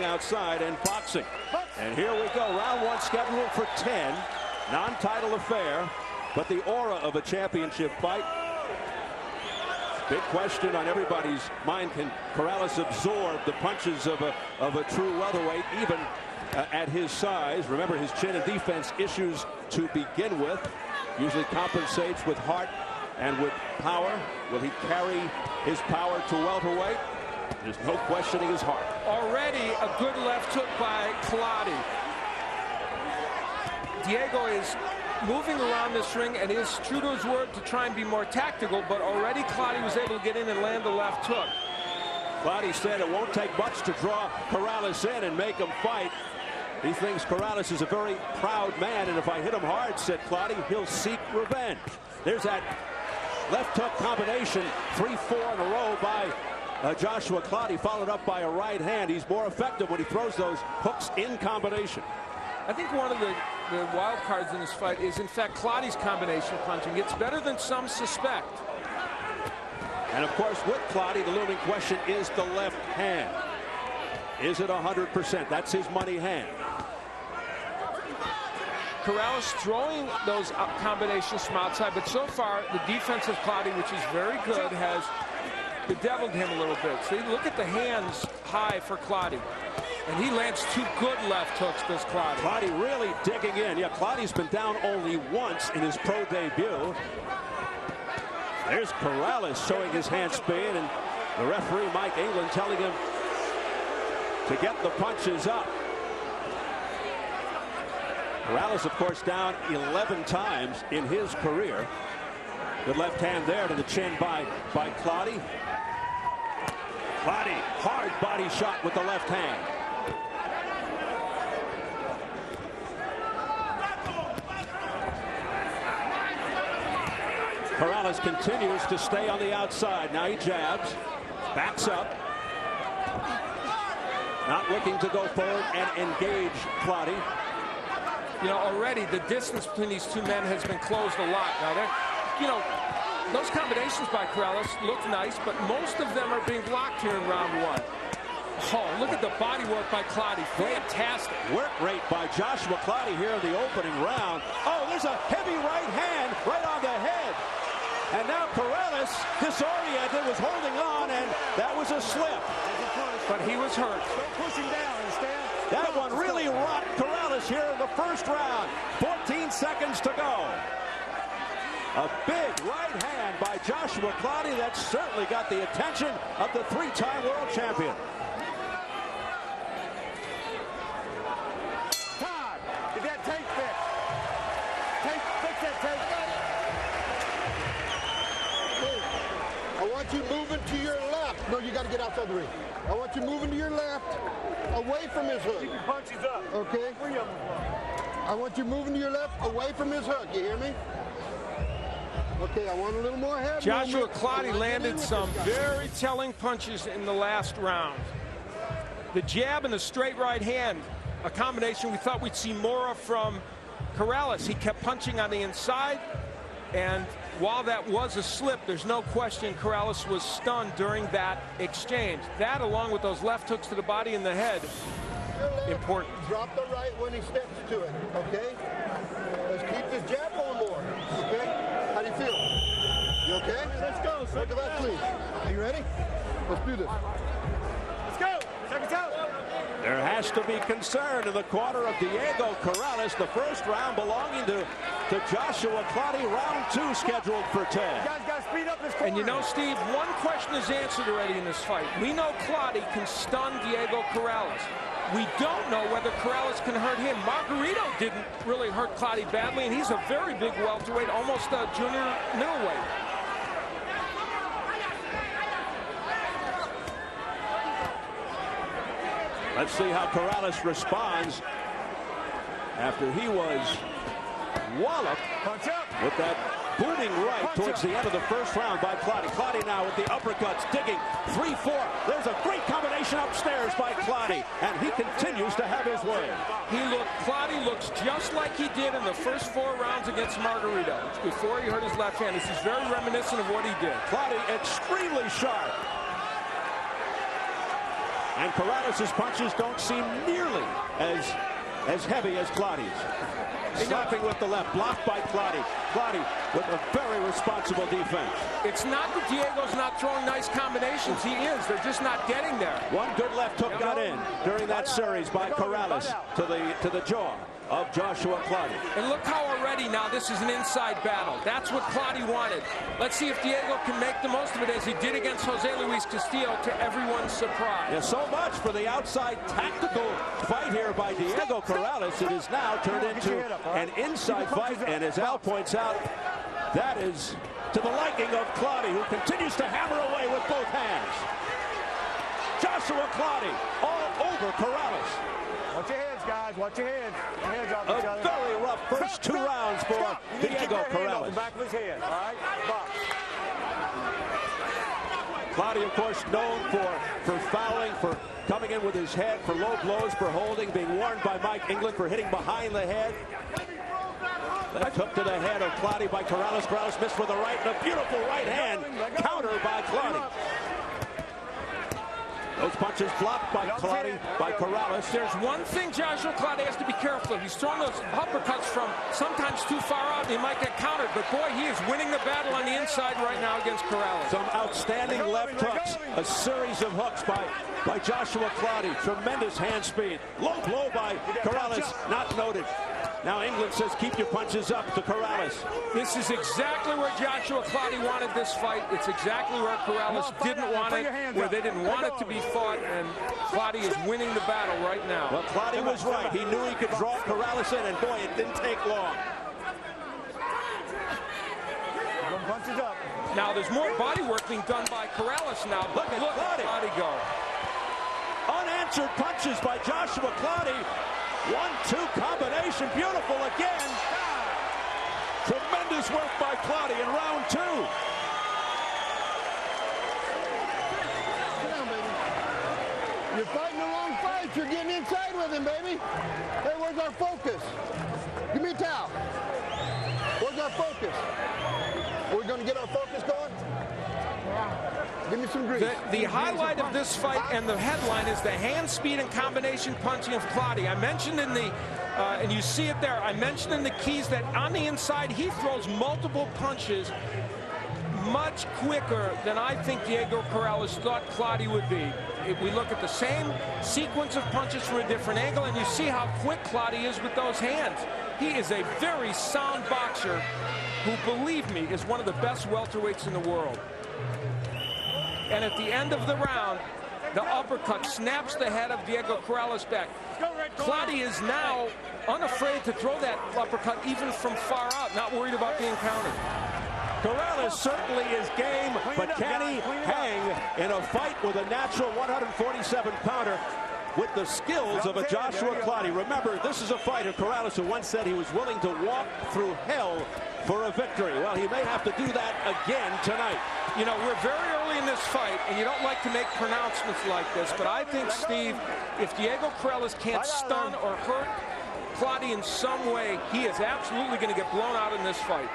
outside and boxing. And here we go. Round one scheduled for 10. Non-title affair, but the aura of a championship fight. Big question on everybody's mind: can Corrales absorb the punches of a true welterweight, even at his size? Remember, his chin and defense issues to begin with. Usually compensates with heart and with power. Will he carry his power to welterweight? There's no questioning his heart. Already a good left hook by Clottey. Diego is moving around this ring and is true to his word to try and be more tactical, but already Clottey was able to get in and land the left hook. Clottey said it won't take much to draw Corrales in and make him fight. He thinks Corrales is a very proud man, and if I hit him hard, said Clottey, he'll seek revenge. There's that left hook combination, 3-4 in a row by Joshua Clottey, followed up by a right hand. He's more effective when he throws those hooks in combination. I think one of the wild cards in this fight is, in fact, Clottey's combination punching. It's better than some suspect. And, of course, with Clottey, the looming question is the left hand. Is it 100%? That's his money hand. Corrales throwing those combinations from outside, but so far the defense of Clottey, which is very good, has bedeviled him a little bit. See, look at the hands high for Clottey. And he lands two good left hooks, this Clottey. Clottey really digging in. Yeah, Clottey's been down only once in his pro debut. There's Corrales showing his hand speed, and the referee, Mike England, telling him to get the punches up. Corrales, of course, down 11 times in his career. Good left hand there to the chin by Clottey. Clottey, hard body shot with the left hand. Corrales continues to stay on the outside. Now he jabs, backs up. Not looking to go forward and engage Clottey. You know, already the distance between these two men has been closed a lot. Now, you know, those combinations by Corrales look nice, but most of them are being blocked here in round one. Oh, look at the body work by Clottey. Fantastic. Work rate by Joshua Clottey here in the opening round. Oh, there's a heavy right hand right on the head. And now Corrales, disoriented, was holding on, and that was a slip. But he was hurt. Don't push him down instead. That one really rocked Corrales here in the first round. 14 seconds to go. A big right hand by Joshua Clottey that certainly got the attention of the three-time world champion. Todd, get that tape fixed. Fix that tape. Hey, I want you moving to your left. No, you got to get outside the ring. I want you moving to your left, away from his hook. Keep your punches up. Okay? 3 of them. I want you moving to your left, away from his hook. You hear me? Okay, I want a little more head Joshua movement. Clottey landed some very telling punches in the last round. The jab and the straight right hand, a combination we thought we'd see more of from Corrales. He kept punching on the inside, and while that was a slip, there's no question Corrales was stunned during that exchange. That, along with those left hooks to the body and the head, important. Drop the right when he steps to it, okay? Let's keep this jab going more, okay? How do you feel? You okay? Let's go. Look at that, please. Are you ready? Let's do this. Let's go. Seconds out. There has to be concern in the corner of Diego Corrales. The first round belonging to Joshua Clottey. Round 2 scheduled for 10. You guys got to speed up this corner. And you know, Steve, one question is answered already in this fight. We know Clottey can stun Diego Corrales. We don't know whether Corrales can hurt him. Margarito didn't really hurt Clottey badly, and he's a very big welterweight, almost a junior middleweight. Let's see how Corrales responds after he was walloped with that booting right towards the end of the first round by Clottey. Clottey now with the uppercuts, digging 3-4. There's a great combination upstairs by Clottey, and he continues to have his way. Clottey looks just like he did in the first 4 rounds against Margarito before he hurt his left hand. This is very reminiscent of what he did. Clottey extremely sharp. And Corrales' punches don't seem nearly as heavy as Clottey's. Slapping with the left, blocked by Clottey. Clottey with a very responsible defense. It's not that Diego's not throwing nice combinations. He is. They're just not getting there. One good left hook got in during that series by Corrales to the jaw of Joshua Clottey. And look how already now this is an inside battle. That's what Clottey wanted. Let's see if Diego can make the most of it as he did against Jose Luis Castillo, to everyone's surprise. Yeah, so much for the outside tactical fight here by Diego Corrales. It is now turned into an inside fight, and as Al points out, that is to the liking of Clottey, who continues to hammer away with both hands. Joshua Clottey all over Corrales. Watch your heads, guys. Watch your heads. Your heads off each other. A very rough first two rounds for Diego Corrales. Back of his head. All right. Box. Clottey, of course, known for fouling, for coming in with his head, for low blows, for holding, being warned by Mike England for hitting behind the head. Left hook to the head of Clottey by Corrales. Corrales missed with a right, and a beautiful right hand counter by Clottey. Those punches blocked by Clottey, by Corrales. There's one thing Joshua Clottey has to be careful of. He's throwing those uppercuts from sometimes too far out, and he might get countered. But boy, he is winning the battle on the inside right now against Corrales. Some outstanding left hooks, a series of hooks by Joshua Clottey. Tremendous hand speed. Low blow by Corrales, not noted. Now England says keep your punches up to Corrales. This is exactly where Joshua Clottey wanted this fight. It's exactly where Corrales didn't want it, where they didn't want it to be fought, and Clottey is winning the battle right now. Well, Clottey was right. He knew he could draw Corrales in, and boy, it didn't take long. Punches up. Now there's more body work being done by Corrales now. Look at Clottey go. Unanswered punches by Joshua Clottey. 1-2 combination, beautiful again. Tremendous work by Clottey in round two. Sit down, baby. You're fighting the wrong fight. You're getting inside with him, baby. Hey, where's our focus? Give me a towel. Where's our focus? Are we going to get our focus going? Give me some grease. The highlight of this fight and the headline is the hand speed and combination punching of Clottey. I mentioned in the, and you see it there, I mentioned in the keys that on the inside he throws multiple punches much quicker than I think Diego Corrales thought Clottey would be. If we look at the same sequence of punches from a different angle, and you see how quick Clottey is with those hands. He is a very sound boxer who, believe me, is one of the best welterweights in the world. And at the end of the round, the uppercut snaps the head of Diego Corrales back. Clottey is now unafraid to throw that uppercut even from far out, not worried about being countered. Corrales certainly is game, but can he hang in a fight with a natural 147-pounder with the skills of a Joshua Clottey? Remember, this is a fighter, Corrales, who once said he was willing to walk through hell for a victory. Well, he may have to do that again tonight. You know, we're very early in this fight, and you don't like to make pronouncements like this, but I think, Steve, if Diego Corrales can't stun or hurt Clottey in some way, he is absolutely going to get blown out in this fight.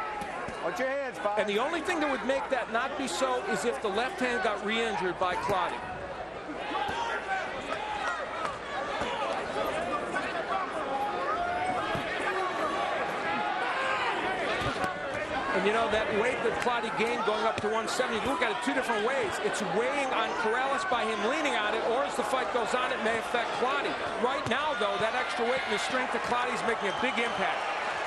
Watch your hands, Five. And the only thing that would make that not be so is if the left hand got re-injured by Clottey. And you know, that weight that Clottey gained going up to 170, you look at it two different ways. It's weighing on Corrales by him leaning on it, or as the fight goes on, it may affect Clottey. Right now, though, that extra weight and the strength of Clottey is making a big impact.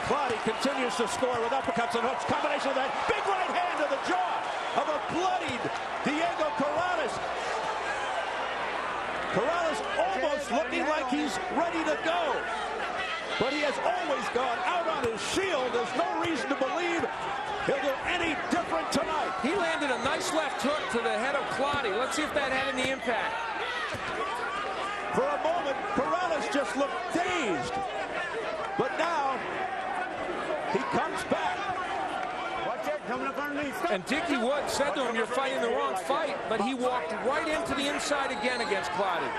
Clottey continues to score with uppercuts and hooks. Combination of that big right hand to the jaw of a bloodied Diego Corrales. Corrales almost looking like he's ready to go. But he has always gone out on his shield. There's no reason to believe he'll do any different tonight. He landed a nice left hook to the head of Clottey. Let's see if that had any impact. For a moment, Corrales just looked dazed. But now, he comes back. Watch it, coming up underneath. And Dickie Wood said to him, you're fighting the wrong fight. But he walked right into the inside again against Clottey.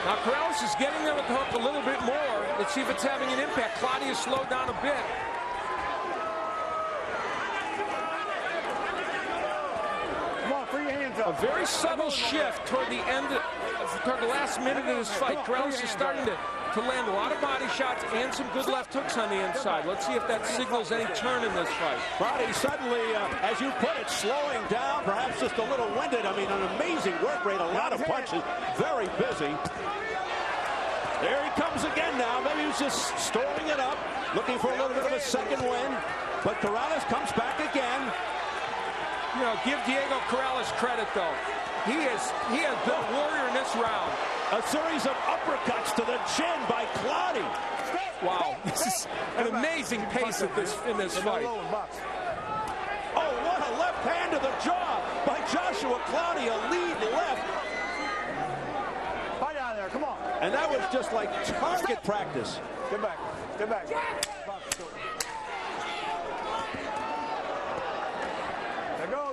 Now Corrales is getting there with the hook a little bit more. Let's see if it's having an impact. Clottey has slowed down a bit. A very subtle shift toward the end, toward the last minute of this fight. Corrales is starting to land a lot of body shots and some good left hooks on the inside. Let's see if that signals any turn in this fight. Clottey suddenly, as you put it, slowing down, perhaps just a little winded. I mean, an amazing work rate, a lot of punches, very busy. There he comes again now. Maybe he's just storing it up, looking for a little bit of a second win. But Corrales comes back again. You know, give Diego Corrales credit, though. He has been a warrior in this round. A series of uppercuts to the chin by Clottey. Wow, this is an amazing pace in this fight. Oh, what a left hand to the jaw by Joshua Clottey, a lead left. Fight out there, come on. And that was just like target practice. Get back, get back.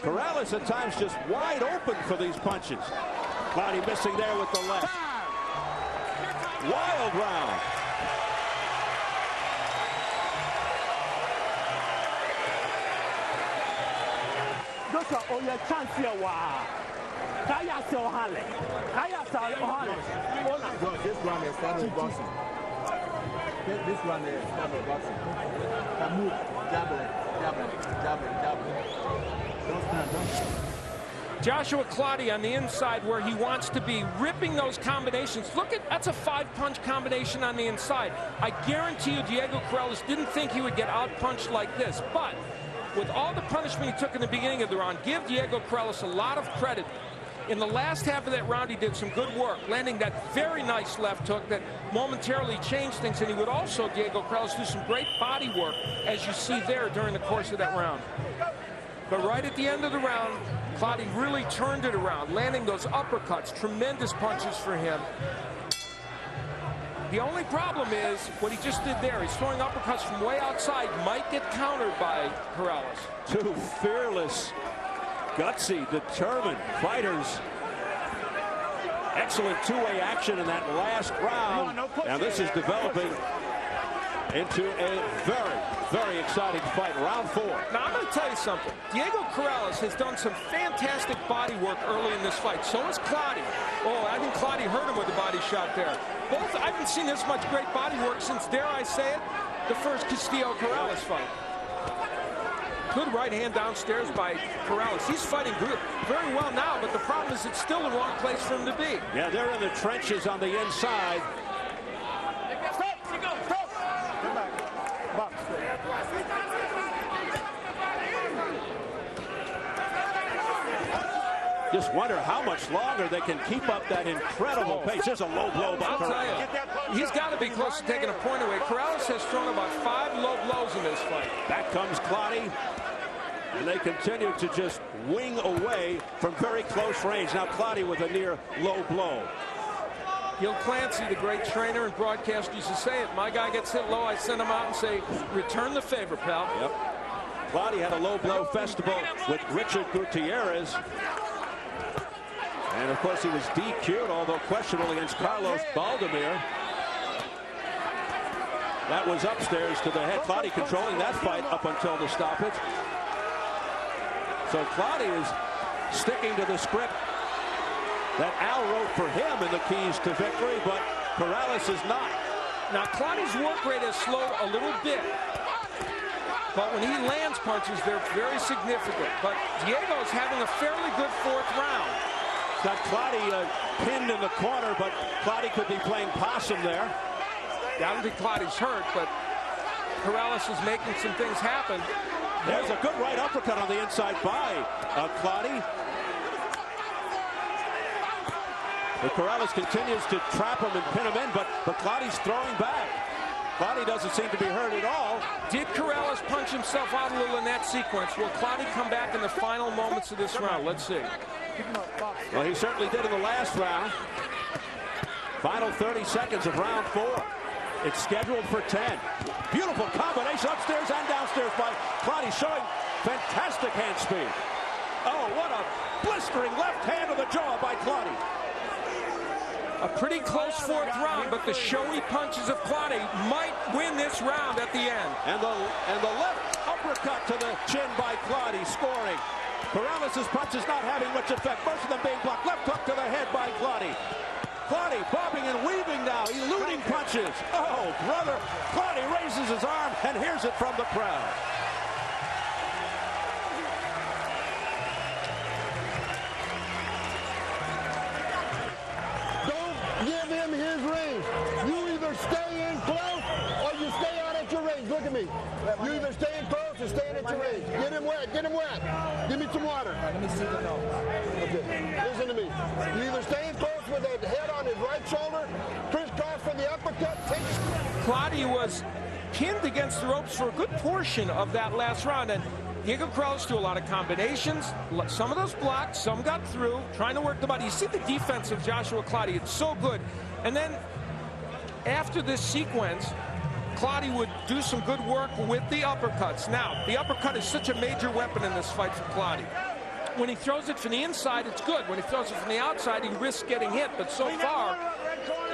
Corrales at times just wide open for these punches. Clottey missing there with the left. Wild round. This one is kind of boxing. This one is kind of boxing. Can move, jab it. Don't stand, don't. Joshua Clottey on the inside where he wants to be, ripping those combinations. Look at, that's a 5-punch combination on the inside. I guarantee you Diego Corrales didn't think he would get out-punched like this, but with all the punishment he took in the beginning of the round, give Diego Corrales a lot of credit. In the last half of that round, he did some good work, landing that very nice left hook that momentarily changed things, and he would also, Diego Corrales, do some great body work, as you see there during the course of that round. But right at the end of the round, Clottey really turned it around, landing those uppercuts, tremendous punches for him. The only problem is what he just did there. He's throwing uppercuts from way outside, might get countered by Corrales. Two fearless, gutsy, determined fighters. Excellent two-way action in that last round. And this is developing into a very, very exciting fight. Round 4. Now, I'm going to tell you something. Diego Corrales has done some fantastic body work early in this fight. So has Clottey. Oh, I think Clottey hurt him with a body shot there. Both, I haven't seen this much great body work since, dare I say it, the first Castillo-Corrales fight. Good right hand downstairs by Corrales. He's fighting good, very well now, but the problem is it's still the wrong place for him to be. Yeah, they're in the trenches on the inside. Just wonder how much longer they can keep up that incredible pace. There's a low blow by Corrales. He's got to be close to taking a point away. Corrales has thrown about 5 low blows in this fight. Back comes Clottey. And they continue to just wing away from very close range. Now Clottey with a near low blow. Gil Clancy, the great trainer and broadcaster, used to say it. My guy gets hit low, I send him out and say, return the favor, pal. Yep. Clottey had a low blow festival with Richard Gutierrez. And of course he was DQ'd, although questionable, against Carlos Baldemir. That was upstairs to the head. Clottey controlling that fight up until the stoppage. So Clottey is sticking to the script that Al wrote for him in the keys to victory, but Corrales is not. Now Clottey's work rate has slowed a little bit, but when he lands punches, they're very significant. But Diego's having a fairly good 4th round. Got Clottey pinned in the corner, but Clottey could be playing possum there. I don't think Clottey's hurt, but Corrales is making some things happen. There's a good right uppercut on the inside by Clottey. But Corrales continues to trap him and pin him in, but Clottey's throwing back. Clottey doesn't seem to be hurt at all. Did Corrales punch himself out a little in that sequence? Will Clottey come back in the final moments of this round? Let's see. Well, he certainly did in the last round. Final 30 seconds of round 4. It's scheduled for 10. Beautiful combination upstairs and downstairs by Clottey, showing fantastic hand speed. Oh, what a blistering left hand to the jaw by Clottey. A pretty close 4th round, but the showy punches of Clottey might win this round at the end. And the left uppercut to the chin by Clottey, scoring. Corrales' punch is not having much effect. Most of them being blocked. Left hook to the head by Clottey. Clottey bobbing and weaving now, eluding punches. Oh, brother. Clottey raises his arm and hears it from the crowd. Don't give him his range. You either stay in close or you stay out at your range. Look at me. You either stay in close or stay at your range. Get him wet. Get him wet. Give me some water. Let me see the nose. Okay. Listen to me. You either stay in close with the head on his right shoulder, crisscross for the uppercut. Clottey was pinned against the ropes for a good portion of that last round, and Diego Corrales threw a lot of combinations. Some of those blocked, some got through, trying to work the body. You see the defense of Joshua Clottey. It's so good. And then after this sequence, Clottey would do some good work with the uppercuts. Now, the uppercut is such a major weapon in this fight for Clottey. When he throws it from the inside, it's good. When he throws it from the outside, he risks getting hit. But so far,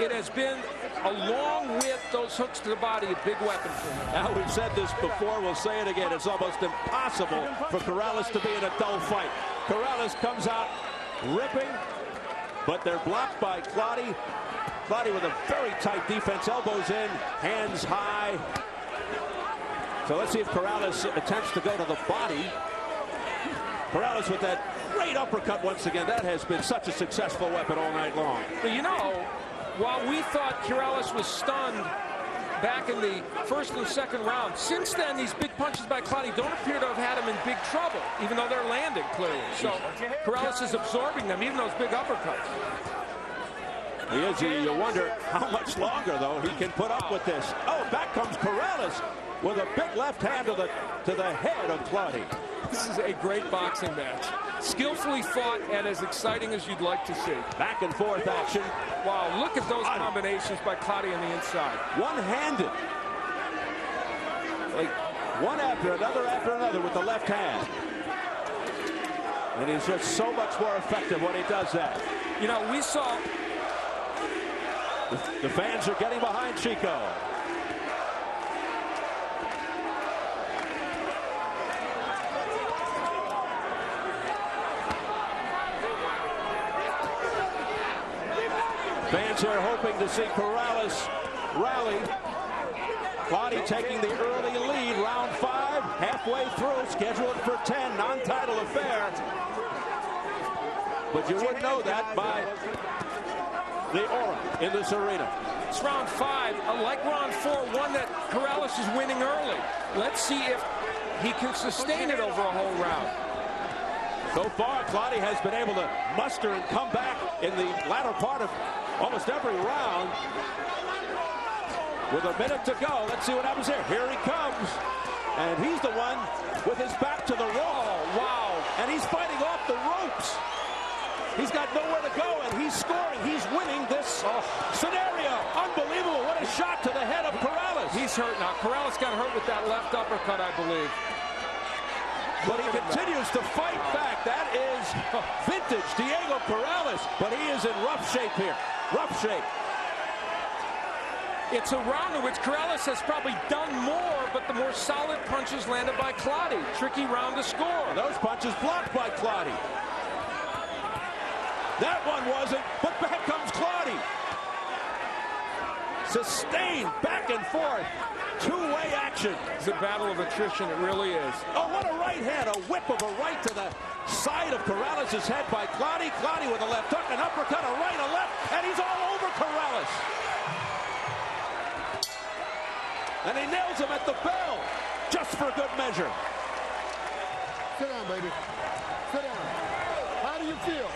it has been, along with those hooks to the body, a big weapon for him. Now, we've said this before, we'll say it again. It's almost impossible for Corrales to be in a dull fight. Corrales comes out ripping, but they're blocked by Clottey. Clottey with a very tight defense, elbows in, hands high. So let's see if Corrales attempts to go to the body. Corrales with that great uppercut once again. That has been such a successful weapon all night long. But you know, while we thought Corrales was stunned back in the first and second round, since then these big punches by Clottey don't appear to have had him in big trouble, even though they're landing clearly. So Corrales is absorbing them, even those big uppercuts. He is. You wonder how much longer, though, he can put up with this. Oh, back comes Corrales with a big left hand to the head of Clottey. This is a great boxing match. Skillfully fought and as exciting as you'd like to see. Back and forth action. Wow, look at those combinations by Clottey on the inside. One-handed. Like one after another with the left hand. And he's just so much more effective when he does that. You know, we saw... The fans are getting behind Chico. Fans are hoping to see Corrales rally. Clottey taking the early lead, round 5, halfway through, scheduled for 10, non-title affair. But you wouldn't know that by the aura in this arena. It's round 5, like round 4, one that Corrales is winning early. Let's see if he can sustain it over a whole round. So far, Clottey has been able to muster and come back in the latter part of almost every round. With a minute to go, let's see what happens here. Here he comes, and he's the one with his back to the wall. Wow, and he's fighting off the ropes. He's got nowhere to go, and he's scoring. He's winning this scenario. Unbelievable. What a shot to the head of Corrales. He's hurt now. Corrales got hurt with that left uppercut, I believe. But he continues to fight back. That is vintage Diego Corrales. But he is in rough shape here. Rough shape. It's a round in which Corrales has probably done more, but the more solid punches landed by Clottey. Tricky round to score. Those punches blocked by Clottey. That one wasn't, but back comes Clottey. Sustained back and forth. Two-way action. It's a battle of attrition, it really is. Oh, what a right hand. A whip of a right to the side of Corrales' head by Clottey. Clottey with a left hook, an uppercut, a right, a left, and he's all over Corrales. And he nails him at the bell, just for good measure. Sit down, baby. Sit down. How do you feel?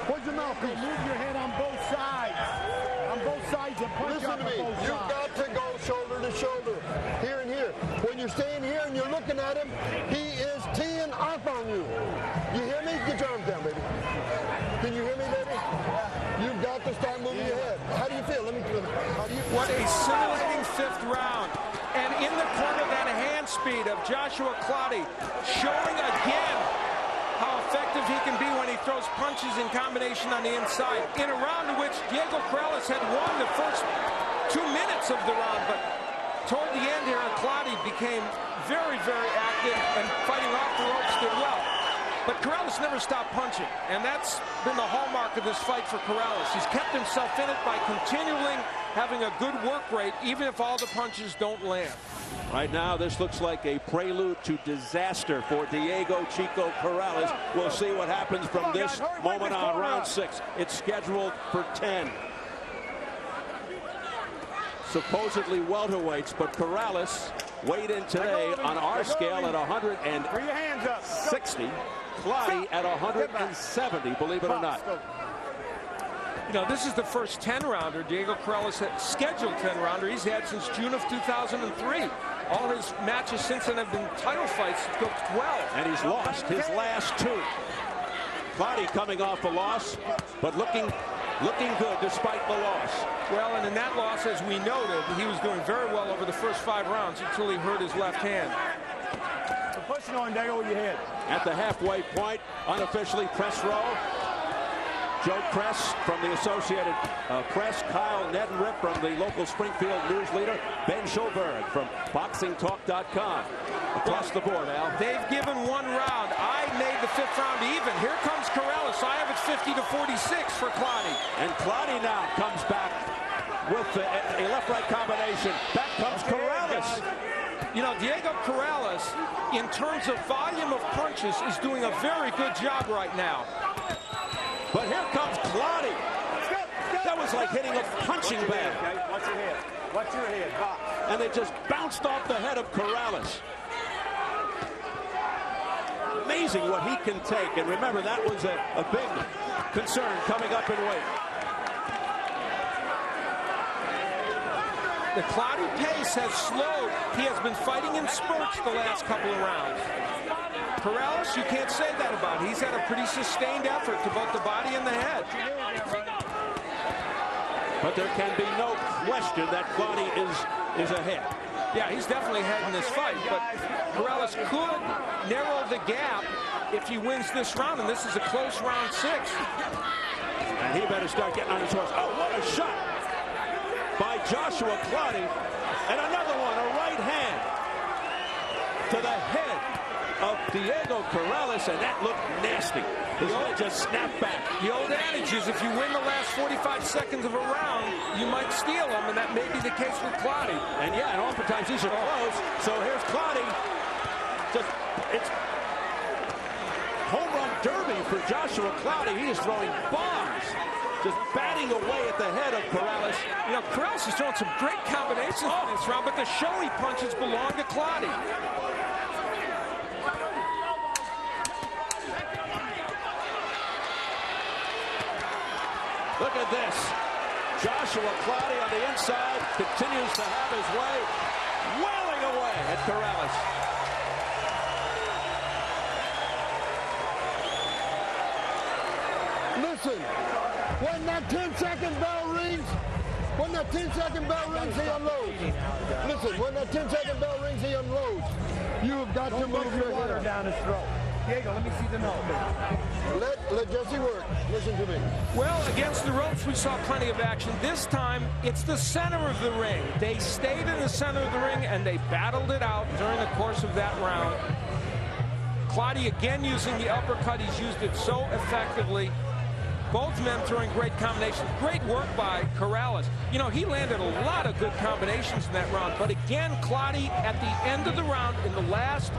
Where's your mouthpiece? Move your head on both sides. On both sides and punch Listen up to me. on both You've sides. got to go shoulder to shoulder, here and here. When you're staying here and you're looking at him, he is teeing off on you. You hear me? Get your arms down, baby. Can you hear me, baby? You've got to start moving your head. How do you feel? How do you feel? What a scintillating 5th round. And in the corner, that hand speed of Joshua Clottey, showing again how effective he can be when he throws punches in combination on the inside. In a round in which Diego Corrales had won the first 2 minutes of the round, but toward the end here, Clottey became very, very active and fighting off the ropes did well. But Corrales never stopped punching, and that's been the hallmark of this fight for Corrales. He's kept himself in it by continuing having a good work rate, even if all the punches don't land. Right now, this looks like a prelude to disaster for Diego Chico Corrales. We'll see what happens from this moment on. Round 6. It's scheduled for 10. Supposedly welterweights, but Corrales weighed in today on our scale at 160. Clottey at 170, believe it or not. You know, this is the first 10-rounder Diego Corrales had scheduled 10-rounder he's had since June of 2003. All his matches since then have been title fights. Go 12. And he's lost his last 2. Clottey coming off a loss, but looking good despite the loss. Well, and in that loss, as we noted, he was doing very well over the first 5 rounds until he hurt his left hand. We're pushing on Diego with your head. At the halfway point, unofficially press row. Joe Kress from the Associated Press, Kyle Nedenrip from the local Springfield News Leader, Ben Schulberg from BoxingTalk.com. Across the board, Al. They've given 1 round. I made the 5th round even. Here comes Corrales. I have it 50-46 for Clottey. And Clottey now comes back with a left-right combination. Back comes Corrales. You know, Diego Corrales, in terms of volume of punches, is doing a very good job right now. But here comes Clottey. That was like hitting a punching bag. Watch your head. Watch your head. Box. And it just bounced off the head of Corrales. Amazing what he can take. And remember, that was a big concern coming up in weight. The Clottey pace has slowed. He has been fighting in spurts the last couple of rounds. Corrales, you can't say that about. He's had a pretty sustained effort to both the body and the head. But there can be no question that Clottey is ahead. Yeah, he's definitely ahead in this fight. But Corrales could narrow the gap if he wins this round, and this is a close round 6. And he better start getting on his horse. Oh, what a shot by Joshua Clottey. And another one, a right hand to the head of Diego Corrales, and that looked nasty. His head just snapped back. The old adage is if you win the last 45 seconds of a round, you might steal them, and that may be the case with Clottey. And yeah, and oftentimes these are close. So here's Clottey. It's home run derby for Joshua Clottey. He is throwing bombs, just batting away at the head of Corrales. You know, Corrales is throwing some great combinations in this round, but the showy punches belong to Clottey. Look at this. Joshua Clottey on the inside continues to have his way, wailing away at Corrales. Listen, when that 10-second bell rings, he unloads. Listen, when that 10-second bell rings, he unloads. You've got to move your water head. down his throat. Diego, let me see the nose. Let Jesse work. Listen to me. Well, against the ropes, we saw plenty of action. This time, it's the center of the ring. They stayed in the center of the ring, and they battled it out during the course of that round. Clottey again using the uppercut. He's used it so effectively. Both men throwing great combinations. Great work by Corrales. You know, he landed a lot of good combinations in that round. But again, Clottey, at the end of the round, in the last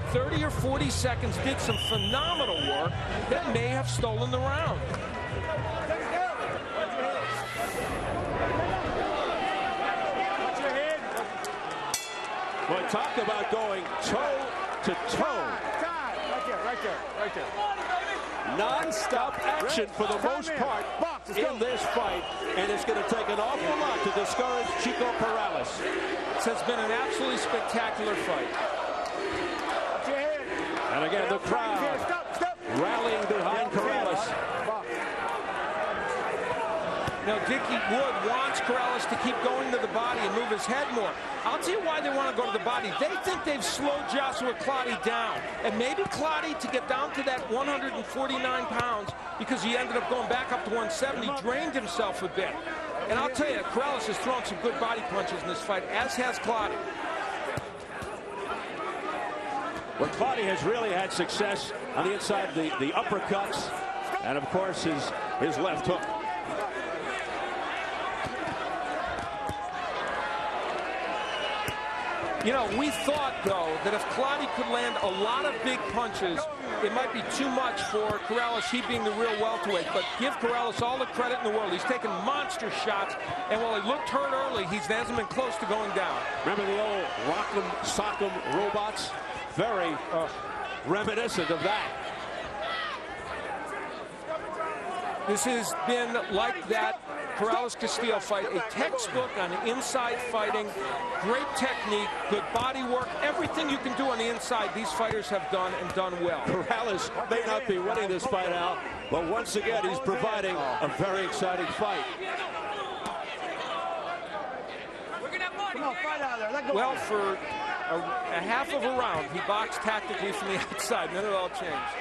30 or 40 seconds, did some phenomenal work that may have stolen the round. Well, talk about going toe to toe. Right there. Non-stop action for the most part in this fight, and it's going to take an awful lot to discourage Chico Corrales. This has been an absolutely spectacular fight. And again, the crowd rallying behind Corrales. Now, Dickie Wood wants Corrales to keep going to the body and move his head more. I'll tell you why they want to go to the body. They think they've slowed Joshua Clottey down. And maybe Clottey, to get down to that 149 pounds, because he ended up going back up to 170, drained himself a bit. And I'll tell you, Corrales has thrown some good body punches in this fight, as has Clottey. Well, Clottey has really had success on the inside, the uppercuts, and of course his left hook. You know, we thought, though, that if Clottey could land a lot of big punches, it might be too much for Corrales, he being the real welterweight. But give Corrales all the credit in the world. He's taken monster shots, and while he looked hurt early, he hasn't been close to going down. Remember the old rock'em, sock'em robots? Very reminiscent of that. This has been like that Corrales-Castillo fight, a textbook on inside fighting, great technique, good body work, everything you can do on the inside, these fighters have done and done well. Corrales may not be winning this fight out, but once again, he's providing a very exciting fight. Well, for a half of a round, he boxed tactically from the outside, and then it all changed.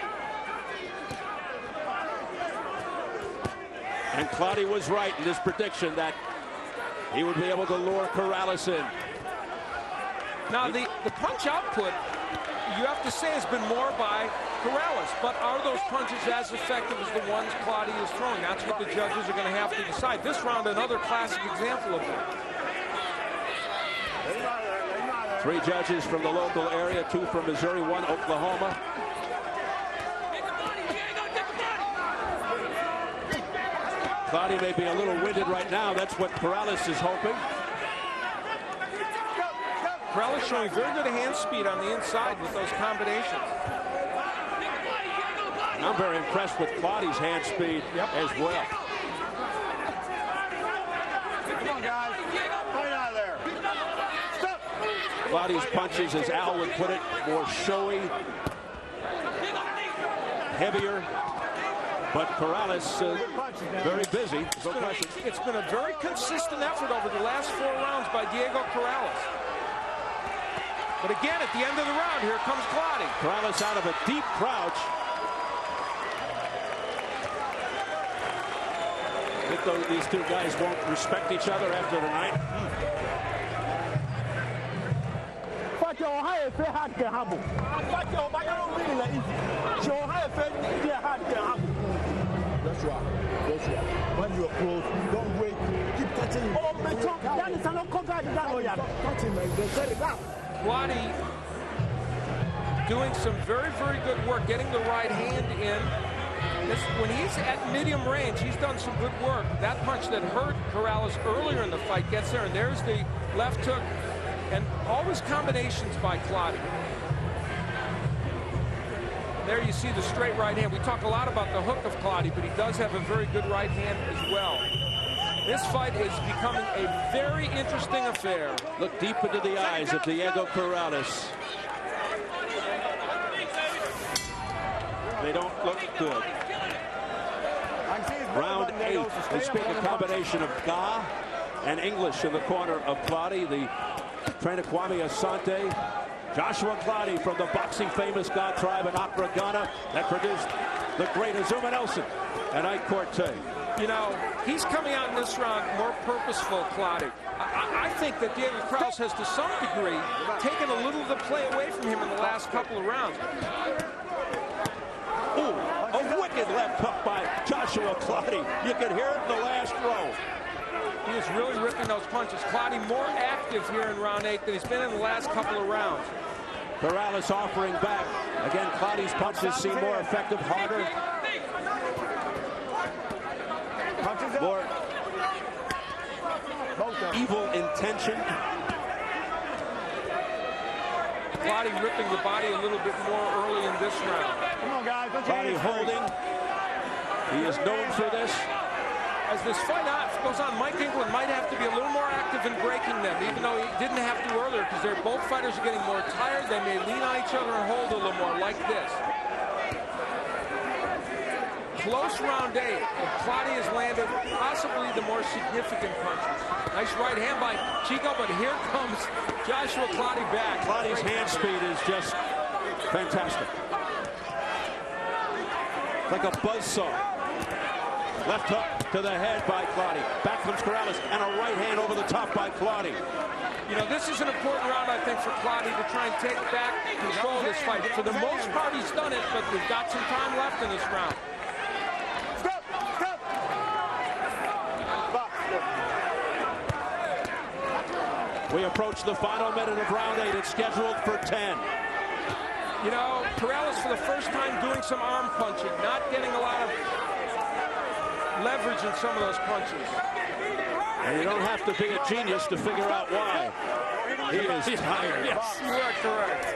And Clottey was right in his prediction that he would be able to lure Corrales in. Now, the punch output, you have to say, has been more by Corrales. But are those punches as effective as the ones Clottey is throwing? That's what the judges are going to have to decide. This round, another classic example of that. 3 judges from the local area, 2 from Missouri, 1 Oklahoma. Clottey may be a little winded right now. That's what Corrales is hoping. Corrales showing very good hand speed on the inside with those combinations. And I'm very impressed with Clottey's hand speed as well. Come on, guys. Fight out of there. Stop. Clottey's punches, as Al would put it, more showy, heavier. But Corrales very busy. It's been a very consistent effort over the last 4 rounds by Diego Corrales. But again, at the end of the round, here comes Clottey. Corrales out of a deep crouch. I think these 2 guys won't respect each other after the night. Joshua, when you're close, don't wait. Keep touching him. Clottey doing some very, very good work, getting the right hand in. When he's at medium range, he's done some good work. That punch that hurt Corrales earlier in the fight gets there, and there's the left hook, and always combinations by Clottey. There you see the straight right hand. We talk a lot about the hook of Clottey, but he does have a very good right hand as well. This fight is becoming a very interesting affair. Look deep into the eyes of Diego Corrales. They don't look good. Round 8. We speak a combination of Ga and English in the corner of Clottey. The trainer Kwame Asante. Joshua Clottey from the boxing famous Ga tribe in Accra, Ghana, that produced the great Azuma Nelson and Ike Cortez. You know, he's coming out in this round more purposeful, Clottey. I think that Diego Corrales has, to some degree, taken a little of the play away from him in the last couple of rounds. Ooh, a wicked left hook by Joshua Clottey. You can hear it in the last row. He is really ripping those punches. Clottey more active here in round 8 than he's been in the last couple of rounds. Corrales offering back. Again, Clottey's punches seem more effective, harder. More evil intention. Clottey ripping the body a little bit more early in this round. Come on, guys. Clottey holding. He is known for this. As this fight goes on, Mike England might have to be a little more active in breaking them, even though he didn't have to earlier, because both fighters are getting more tired. They may lean on each other and hold a little more, like this. Close round 8. Clottey has landed possibly the more significant punches. Nice right hand by Chico, but here comes Joshua Clottey back. Clottey's hand speed is just fantastic. Like a buzzsaw. Left hook to the head by Clottey. Back comes Corrales, and a right hand over the top by Clottey. You know, this is an important round, I think, for Clottey to try and take back control of this fight. For the most part, he's done it, but we've got some time left in this round. Stop! Stop! We approach the final minute of round 8. It's scheduled for 10. You know, Corrales for the first time doing some arm punching, not getting a lot of leverage in some of those punches. And you don't have to be a genius to figure out why. He is tired. Yes, you are correct.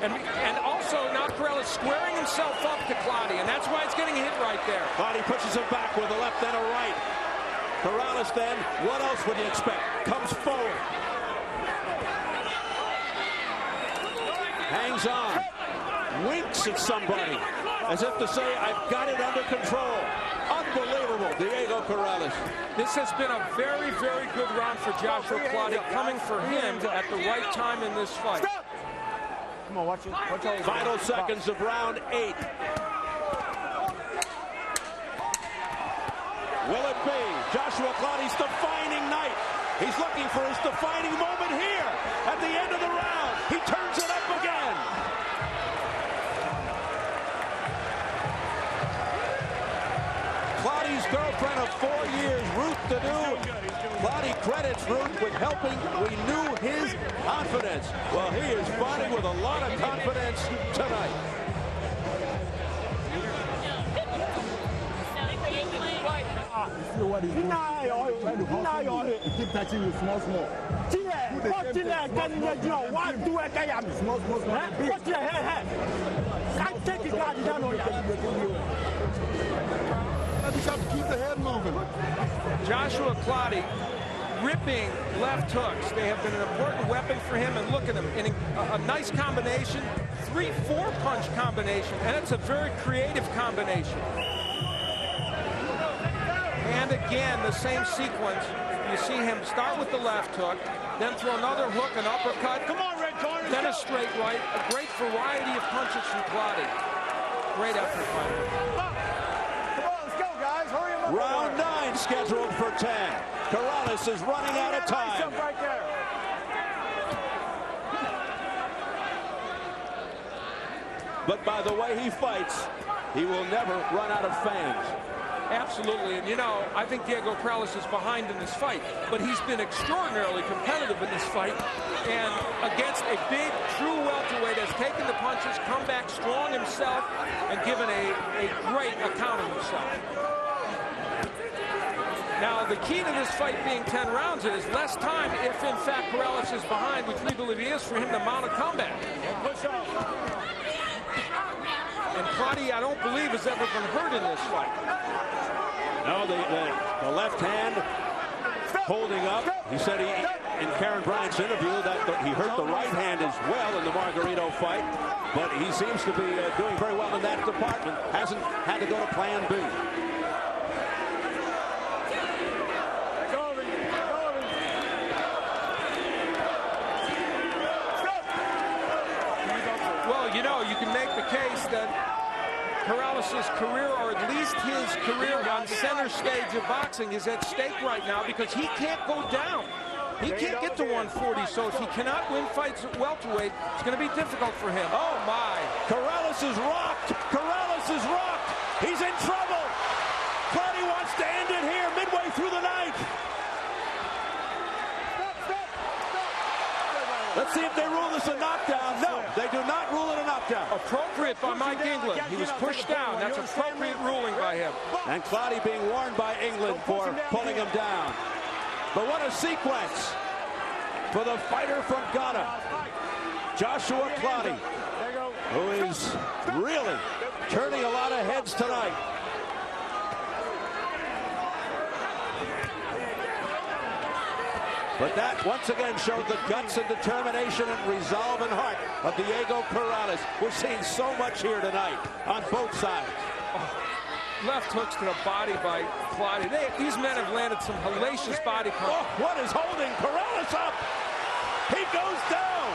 And also now Corrales squaring himself up to Clottey, and that's why it's getting hit right there. Clottey pushes him back with a left and a right. Corrales then, what else would you expect? Comes forward. Hangs on. Winks at somebody, as if to say, I've got it under control. Unbelievable, Diego Corrales. This has been a very, very good round for Joshua Clottey, coming for him at the right time in this fight. Stop! Come on, watch it. Watch out. Final seconds of round 8. Will it be Joshua Clottey's defining night? He's looking for his defining moment here at the end of the round. He turns it up again. Clottey's girlfriend of 4 years, Ruth Dadu. Clottey credits Ruth with helping renew his confidence. Well, he is fighting with a lot of confidence tonight. You see what he's doing? Keep touching you small. Small. You have to keep the head moving. Joshua Clottey ripping left hooks. They have been an important weapon for him, and look at him in a nice combination, 3-4 punch combination, and it's a very creative combination. And again, the same sequence. You see him start with the left hook, then throw another hook, an uppercut. Come on, red corner. Then a straight right. A great variety of punches from Clottey. Great effort by him. Come on, let's go, guys. Hurry him up. Round 9 scheduled for 10. Corrales is running out of time. Right there. But by the way he fights, he will never run out of fans. Absolutely, and you know, I think Diego Corrales is behind in this fight, but he's been extraordinarily competitive in this fight, and against a big, true welterweight, has taken the punches, come back strong himself, and given a great account of himself. Now, the key to this fight being 10 rounds is less time if, in fact, Corrales is behind, which we believe he is, for him to mount a comeback. And Clottey, I don't believe, has ever been hurt in this fight. No, the left hand holding up. He said in Karen Bryant's interview that he hurt the right hand as well in the Margarito fight, but he seems to be doing very well in that department. Hasn't had to go to plan B. Well, you know, you can make the case that Corrales' career, or at least his career on center stage of boxing, is at stake right now because he can't go down. He can't get to 140, so if he cannot win fights at welterweight, it's going to be difficult for him. Oh, my. Corrales is rocked. Corrales is rocked. He's in trouble. Clottey wants to end it here midway through the night. Let's see if they rule this a knockdown. No, they do not rule it a knockdown. Appropriate by Mike England. He was pushed down. That's appropriate ruling by him. And Clottey being warned by England for pulling him down. But what a sequence for the fighter from Ghana, Joshua Clottey, who is really turning a lot of heads tonight. But that once again showed the guts and determination and resolve and heart of Diego Corrales. We're seeing so much here tonight on both sides. Left hooks to the body by Clottey. These men have landed some hellacious body punches. Oh, what is holding Corrales up? He goes down.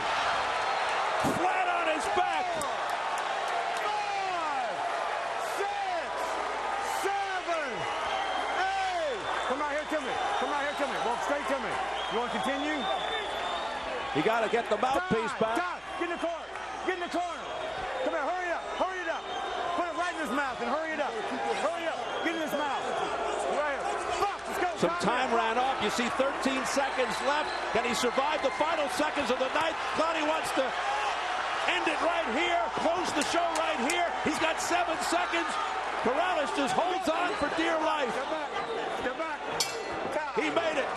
Flat on his back. 5, 6, You got to get the mouthpiece back. Get in the corner. Get in the corner. Come here, hurry up. Hurry it up. Put it right in his mouth and hurry it up. Hurry up. Get in his mouth. Right here. Fuck, let's go. Some time ran off. You see 13 seconds left. Can he survive the final seconds of the night? Clottey wants to end it right here. Close the show right here. He's got 7 seconds. Corrales just holds on for dear life. Get back. Get back. He made it.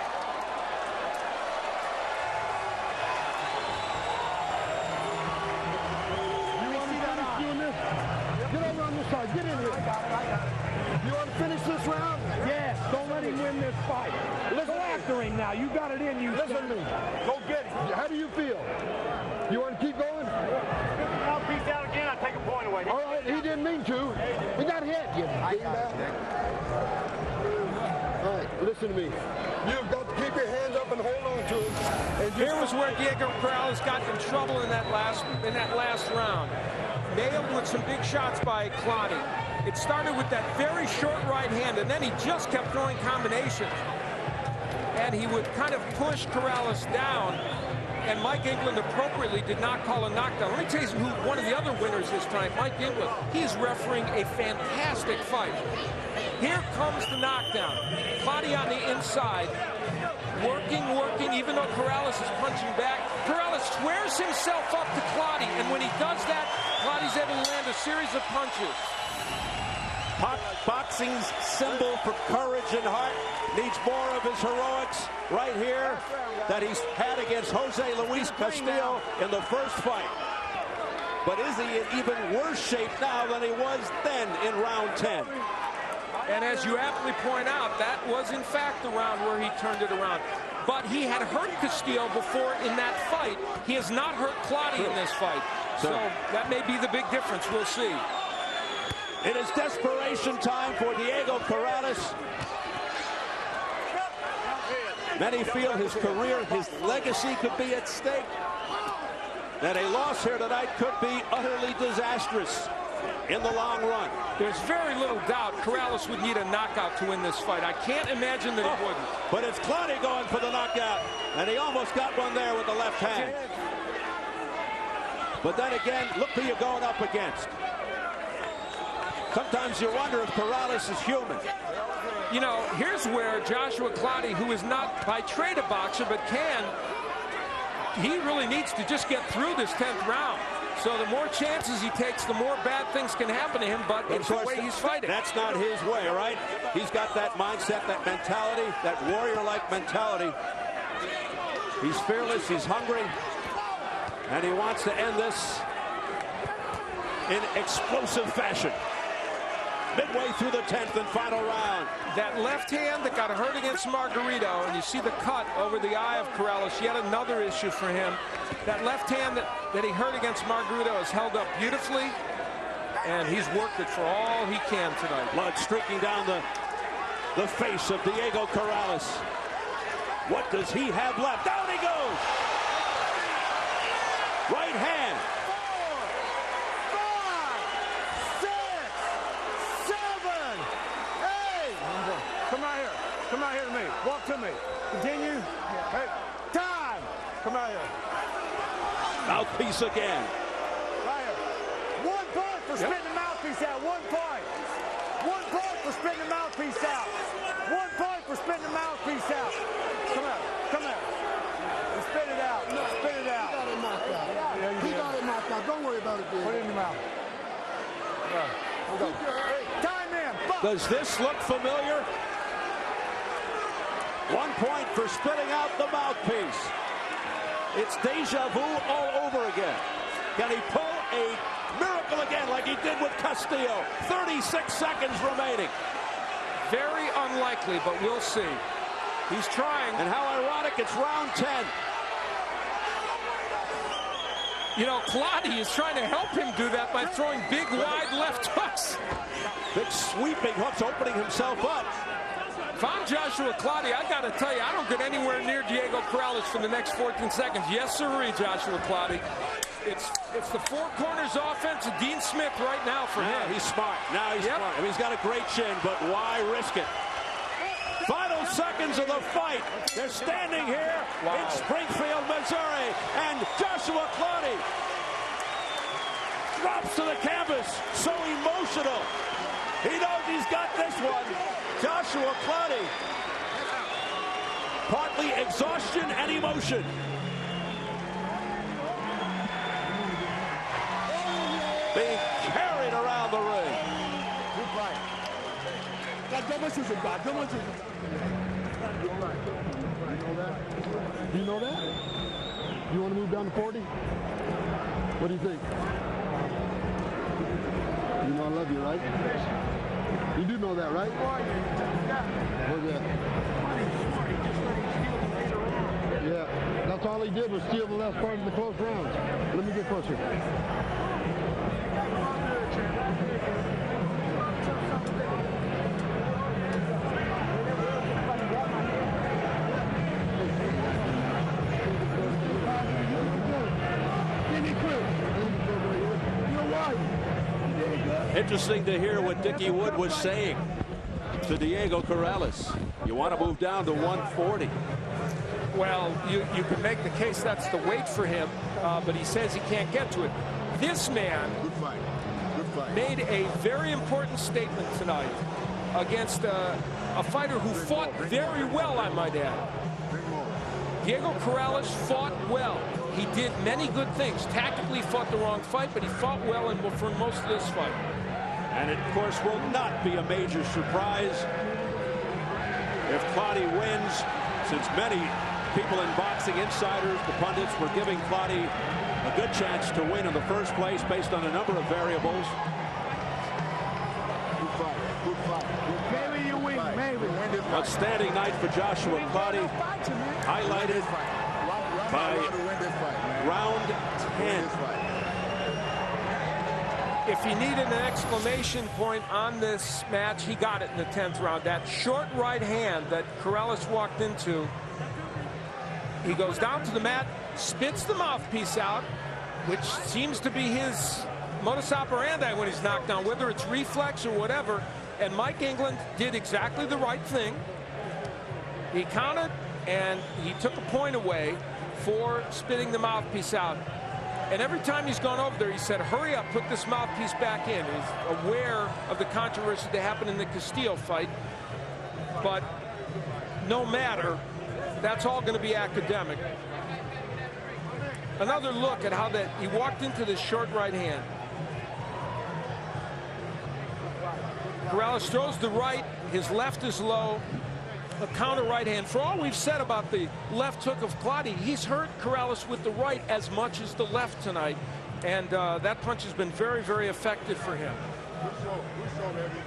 Get over on this side. Get in here. I got it. You want to finish this round? Yes. Don't let him win this fight. Go after him now. You got it in you. Listen to me. Go get him. How do you feel? You want to keep going? Mouthpiece out again. I take a point away. All right. He didn't mean to. He got hit. You all right. Listen to me. You've got to keep your hands up and hold on to him. And Here was where Diego Corrales got in trouble in that last round. Nailed with some big shots by Clottey. It started with that very short right hand, and then he just kept throwing combinations. And he would kind of push Corrales down, and Mike England appropriately did not call a knockdown. Let me tell you who one of the other winners this time, Mike England. He's refereeing a fantastic fight. Here comes the knockdown. Clottey on the inside, working, even though Corrales is punching back. Corrales squares himself up to Clottey, and when he does that, Clottey's able to land a series of punches. Boxing's symbol for courage and heart needs more of his heroics right here that he's had against Jose Luis Castillo in the first fight. But is he in even worse shape now than he was then in round 10? And as you aptly point out, that was in fact the round where he turned it around. But he had hurt Castillo before in that fight. He has not hurt Clottey in this fight. So that may be the big difference. We'll see. It is desperation time for Diego Corrales. Many feel his career, his legacy could be at stake. That a loss here tonight could be utterly disastrous in the long run. There's very little doubt Corrales would need a knockout to win this fight. I can't imagine that he wouldn't. But it's Clottey going for the knockout, and he almost got one there with the left hand. But then again, look who you're going up against. Sometimes you wonder if Corrales is human. You know, here's where Joshua Clottey, who is not by trade a boxer, but he really needs to just get through this 10th round. So the more chances he takes, the more bad things can happen to him, but it's the way he's fighting. That's not his way, right? He's got that mindset, that mentality, that warrior-like mentality. He's fearless, he's hungry, and he wants to end this in explosive fashion. Midway through the 10th and final round. That left hand that got hurt against Margarito, and you see the cut over the eye of Corrales, yet another issue for him. That left hand that he hurt against Margarito is held up beautifully, and he's worked it for all he can tonight. Blood streaking down the face of Diego Corrales. What does he have left? Down he goes! Right hand. 4, 5, 6, 7, 8. Come out here. Come out here to me. Walk to me. Continue. Hey, time. Come out here. Mouthpiece again. Right here. 1 point for spitting the mouthpiece out. 1 point. 1 point for spitting the mouthpiece out. 1 point for spitting the mouthpiece out. Come out. Come out. And spit it out. Spit it out. He got it knocked out. He got it knocked out. Don't worry about it, dude. Put it in your mouth. Go. Hey, time in. Fuck. Does this look familiar? 1 point for spitting out the mouthpiece. It's deja vu all over again. Can he pull a miracle again like he did with Castillo? 36 seconds remaining. Very unlikely, but we'll see. He's trying. And how ironic, it's round 10. You know, Clottey is trying to help him do that by throwing big, wide left hooks. Big sweeping hooks, opening himself up. If I'm Joshua Clottey, I got to tell you, I don't get anywhere near Diego Corrales for the next 14 seconds. Yes, sirree, Joshua Clottey. It's the four corners offense of Dean Smith right now for him. He's smart. Now he's smart. I mean, he's got a great chin, but why risk it? Final seconds of the fight. They're standing here in Springfield, Missouri, and Joshua Clottey drops to the canvas. So emotional. He knows he's got this one. Joshua Clottey. Partly exhaustion and emotion. Being carried around the ring. Good fight. Do you know that? You want to move down to 40? What do you think? You know I love you, right? You do know that, right? What's that? Yeah, that's all he did was steal the last part of the close rounds. Let me get closer. Interesting to hear what Dickie Wood was saying to Diego Corrales. You want to move down to 140. Well, you can make the case that's the weight for him, but he says he can't get to it. This man made a very important statement tonight against a fighter who fought very well, I might add. Diego Corrales fought well. He did many good things. Tactically fought the wrong fight, but he fought well and for most of this fight. And it, of course, will not be a major surprise if Clottey wins, since many people in boxing, insiders, the pundits, were giving Clottey a good chance to win in the first place based on a number of variables. Good fight. Maybe you win, maybe. Outstanding night for Joshua Clottey, highlighted by round 10. If he needed an exclamation point on this match, he got it in the 10th round. That short right hand that Corrales walked into, he goes down to the mat, spits the mouthpiece out, which seems to be his modus operandi when he's knocked down, whether it's reflex or whatever. And Mike England did exactly the right thing. He counted, and he took a point away for spitting the mouthpiece out. And every time he's gone over there, he said, hurry up, put this mouthpiece back in. He's aware of the controversy that happened in the Castillo fight. But no matter, that's all going to be academic. Another look at how he walked into this short right hand. Corrales throws the right, his left is low. A counter right hand. For all we've said about the left hook of Clottey, he's hurt Corrales with the right as much as the left tonight. And that punch has been very, very effective for him.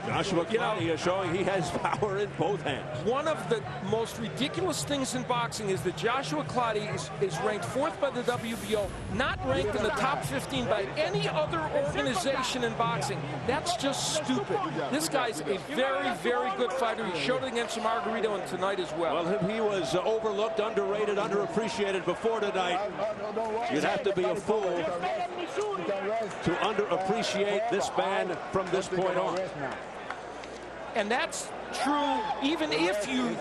Joshua Clottey is showing he has power in both hands. One of the most ridiculous things in boxing is that Joshua Clottey is ranked 4th by the WBO, not ranked in the top 15 by any other organization in boxing. That's just stupid. This guy's a very, very good fighter. He showed it against Margarito and tonight as well. Well, he was overlooked, underrated, underappreciated before tonight. You'd have to be a fool to underappreciate this man from this point on. And that's true even if you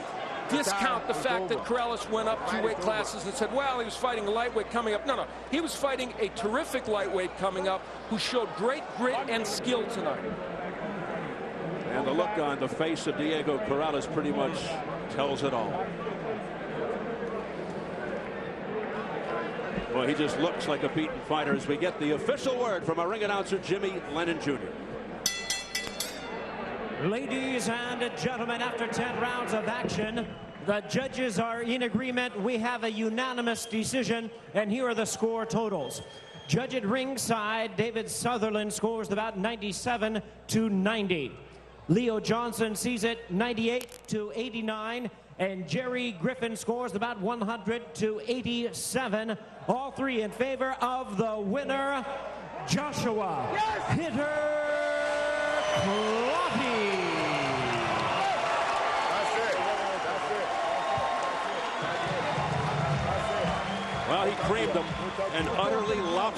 discount the fact that Corrales went up 2 weight classes and said, well, he was fighting a lightweight coming up. No, he was fighting a terrific lightweight coming up who showed great grit and skill tonight. And the look on the face of Diego Corrales pretty much tells it all. Well, he just looks like a beaten fighter as we get the official word from our ring announcer, Jimmy Lennon Jr. Ladies and gentlemen, after 10 rounds of action, the judges are in agreement. We have a unanimous decision, and here are the score totals. Judge at ringside, David Sutherland scores about 97-90. Leo Johnson sees it 98-89. And Jerry Griffin scores about 100-87. All three in favor of the winner, Joshua Hitter Clottey. Well, he creamed him and utterly lopsided.